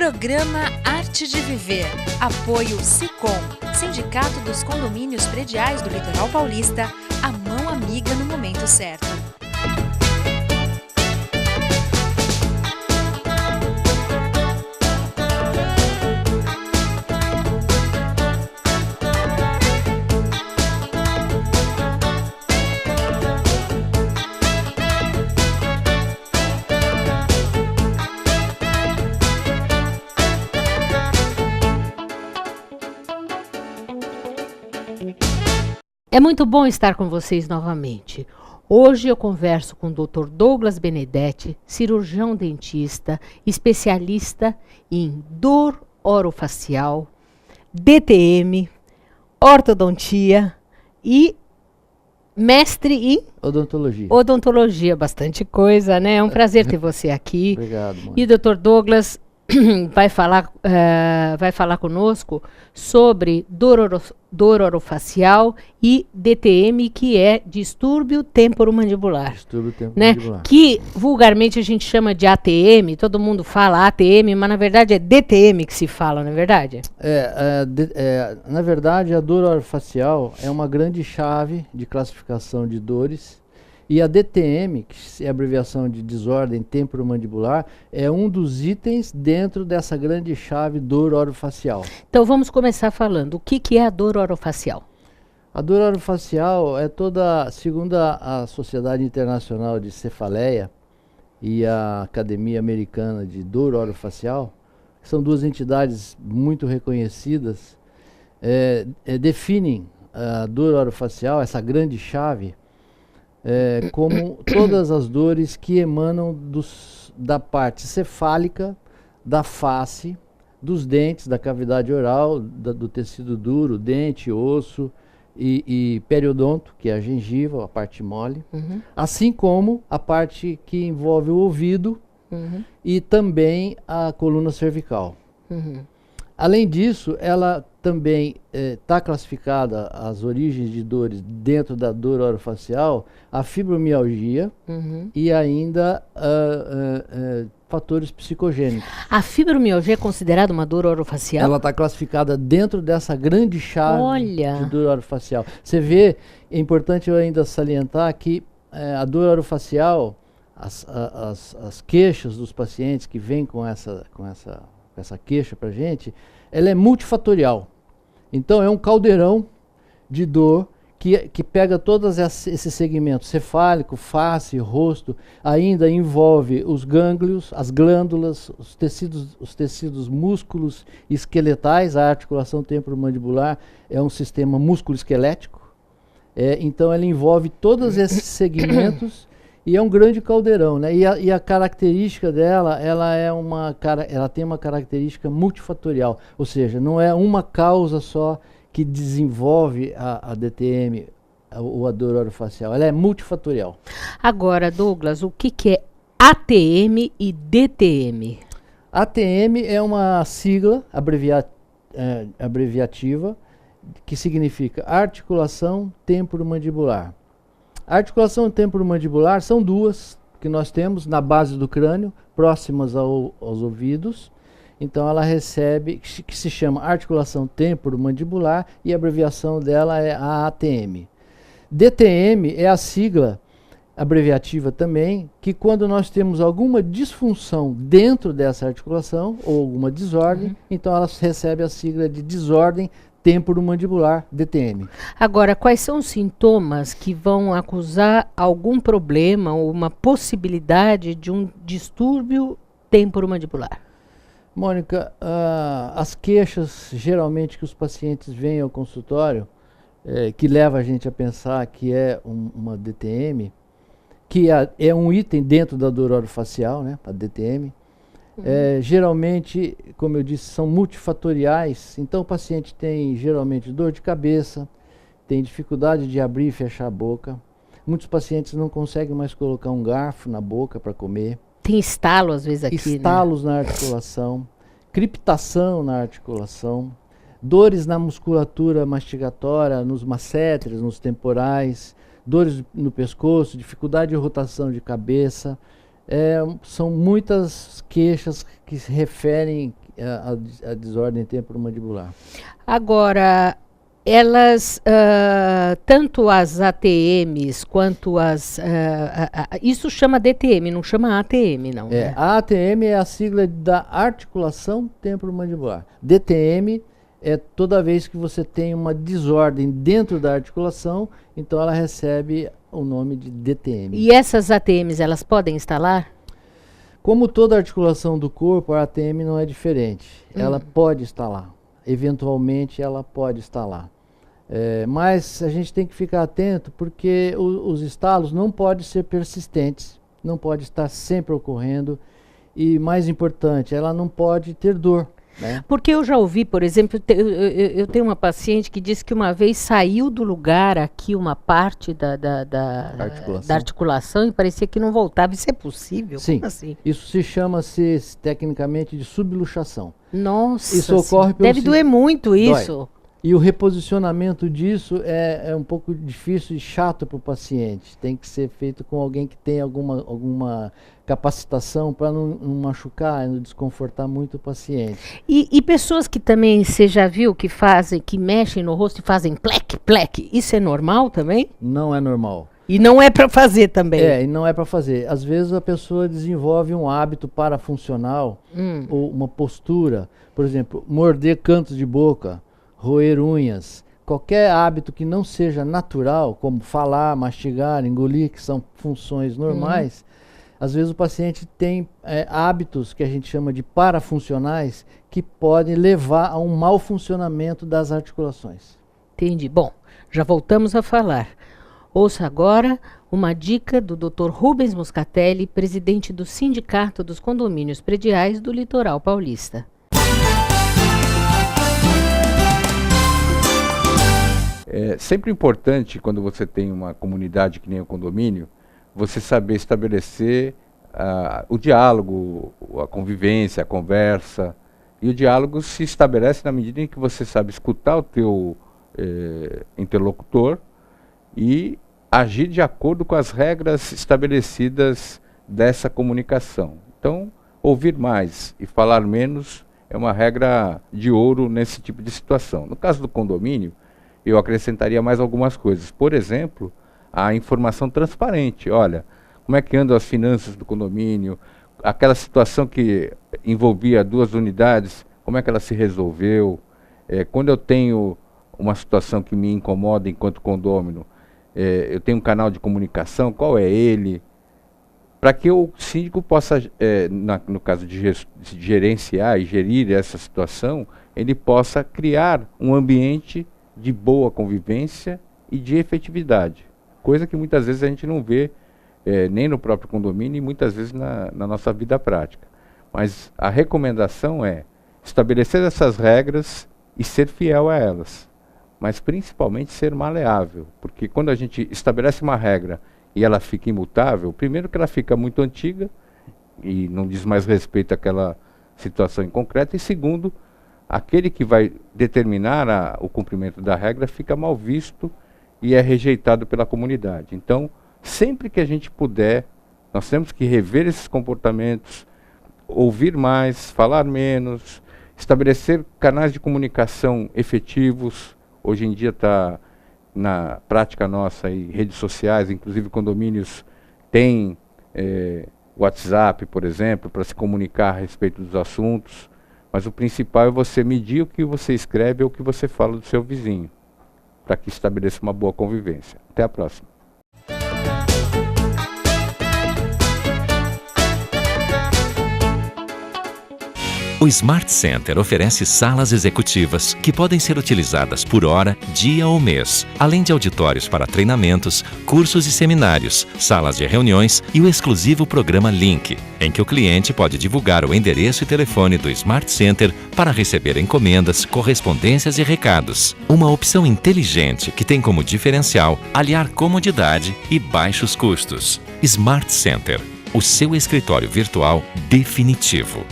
Programa Arte de Viver. Apoio Sicom, Sindicato dos Condomínios Prediais do Litoral Paulista, a mão amiga no momento certo. É muito bom estar com vocês novamente. Hoje eu converso com o Dr. Douglas Benedetti, cirurgião dentista, especialista em dor orofacial, DTM, ortodontia e mestre em odontologia. Odontologia, bastante coisa, né? É um prazer ter você aqui. Obrigado, mãe. E o Dr. Douglas vai falar conosco sobre dor orofacial e DTM, que é distúrbio temporomandibular. Distúrbio temporomandibular. Que vulgarmente a gente chama de ATM, todo mundo fala ATM, mas na verdade é DTM que se fala, não é verdade? Na verdade, a dor orofacial é uma grande chave de classificação de dores. E a DTM, que é a abreviação de desordem temporomandibular, é um dos itens dentro dessa grande chave dor orofacial. Então vamos começar falando, o que é a dor orofacial? A dor orofacial é toda, segundo a Sociedade Internacional de Cefaleia e a Academia Americana de Dor Orofacial, que são duas entidades muito reconhecidas, definem a dor orofacial, essa grande chave, como todas as dores que emanam da parte cefálica, da face, dos dentes, da cavidade oral, do tecido duro, dente, osso e periodonto, que é a gengiva, a parte mole, assim como a parte que envolve o ouvido e também a coluna cervical. Além disso, ela também está classificada, as origens de dores dentro da dor orofacial, a fibromialgia e ainda fatores psicogênicos. A fibromialgia é considerada uma dor orofacial? Ela está classificada dentro dessa grande chave de dor orofacial. Você vê, é importante eu ainda salientar que a dor orofacial, as queixas dos pacientes que vêm com essa queixa para a gente, ela é multifatorial. Então é um caldeirão de dor que pega todos esses segmentos, cefálico, face, rosto, ainda envolve os gânglios, as glândulas, os tecidos músculos esqueletais. A articulação temporomandibular é um sistema músculo-esquelético, então ela envolve todos esses segmentos. E é um grande caldeirão, né? E a característica dela, ela tem uma característica multifatorial, ou seja, não é uma causa só que desenvolve a DTM ou a dor orofacial, ela é multifatorial. Agora, Douglas, o que é ATM e DTM? ATM é uma sigla abreviativa que significa articulação temporomandibular. A articulação temporomandibular são duas que nós temos na base do crânio, próximas aos ouvidos. Então ela recebe, que se chama articulação temporomandibular, e a abreviação dela é a ATM. DTM é a sigla abreviativa também, que quando nós temos alguma disfunção dentro dessa articulação, ou alguma desordem, então ela recebe a sigla de desordem temporomandibular, DTM. Agora, quais são os sintomas que vão acusar algum problema ou uma possibilidade de um distúrbio temporomandibular? Mônica, as queixas geralmente que os pacientes vêm ao consultório, que leva a gente a pensar que é uma DTM, que é um item dentro da dor orofacial, né, a DTM, geralmente, como eu disse, são multifatoriais. Então o paciente tem geralmente dor de cabeça, tem dificuldade de abrir e fechar a boca. Muitos pacientes não conseguem mais colocar um garfo na boca para comer. Tem estalo às vezes aqui, estalos, né? Na articulação, crepitação na articulação, dores na musculatura mastigatória, nos masseteres, nos temporais, dores no pescoço, dificuldade de rotação de cabeça. São muitas queixas que se referem a desordem temporomandibular. Agora, elas, tanto as ATMs quanto as... isso chama DTM, não chama ATM, não. Né? A ATM é a sigla da articulação temporomandibular. DTM é toda vez que você tem uma desordem dentro da articulação, então ela recebe o nome de DTM. E essas ATMs, elas podem instalar? Como toda articulação do corpo, a ATM não é diferente. Ela pode instalar. Eventualmente ela pode instalar. Mas a gente tem que ficar atento porque os estalos não podem ser persistentes, não pode estar sempre ocorrendo e, mais importante, ela não pode ter dor. Né? Porque eu já ouvi, por exemplo, eu tenho uma paciente que disse que uma vez saiu do lugar aqui uma parte da articulação e parecia que não voltava. Isso é possível? Sim, como assim? Isso se chama-se tecnicamente de subluxação. Nossa, isso ocorre deve doer muito isso. Dói. E o reposicionamento disso é um pouco difícil e chato para o paciente. Tem que ser feito com alguém que tem alguma capacitação para não machucar, não desconfortar muito o paciente. E pessoas que também, você já viu, que mexem no rosto e fazem plec, plec, isso é normal também? Não é normal. E não é para fazer também? E não é para fazer. Às vezes a pessoa desenvolve um hábito parafuncional, ou uma postura, por exemplo, morder cantos de boca, roer unhas, qualquer hábito que não seja natural, como falar, mastigar, engolir, que são funções normais, às vezes o paciente tem hábitos que a gente chama de parafuncionais que podem levar a um mau funcionamento das articulações. Entendi. Bom, já voltamos a falar. Ouça agora uma dica do Dr. Rubens Moscatelli, presidente do Sindicato dos Condomínios Prediais do Litoral Paulista. É sempre importante, quando você tem uma comunidade que nem o condomínio, você saber estabelecer o diálogo, a convivência, a conversa. E o diálogo se estabelece na medida em que você sabe escutar o teu interlocutor e agir de acordo com as regras estabelecidas dessa comunicação. Então, ouvir mais e falar menos é uma regra de ouro nesse tipo de situação. No caso do condomínio, eu acrescentaria mais algumas coisas. Por exemplo, a informação transparente. Olha, como é que andam as finanças do condomínio, aquela situação que envolvia 2 unidades, como é que ela se resolveu. Quando eu tenho uma situação que me incomoda enquanto condômino, eu tenho um canal de comunicação, qual é ele? Para que o síndico possa, no caso de gerenciar e gerir essa situação, ele possa criar um ambiente de boa convivência e de efetividade, coisa que muitas vezes a gente não vê nem no próprio condomínio e muitas vezes na nossa vida prática. Mas a recomendação é estabelecer essas regras e ser fiel a elas, mas principalmente ser maleável, porque quando a gente estabelece uma regra e ela fica imutável, primeiro que ela fica muito antiga e não diz mais respeito àquela situação em concreto, e segundo, aquele que vai determinar o cumprimento da regra fica mal visto e é rejeitado pela comunidade. Então, sempre que a gente puder, nós temos que rever esses comportamentos, ouvir mais, falar menos, estabelecer canais de comunicação efetivos. Hoje em dia está na prática nossa aí, redes sociais, inclusive condomínios têm WhatsApp, por exemplo, para se comunicar a respeito dos assuntos. Mas o principal é você medir o que você escreve ou o que você fala do seu vizinho, para que estabeleça uma boa convivência. Até a próxima. O Smart Center oferece salas executivas que podem ser utilizadas por hora, dia ou mês, além de auditórios para treinamentos, cursos e seminários, salas de reuniões e o exclusivo programa Link, em que o cliente pode divulgar o endereço e telefone do Smart Center para receber encomendas, correspondências e recados. Uma opção inteligente que tem como diferencial aliar comodidade e baixos custos. Smart Center, o seu escritório virtual definitivo.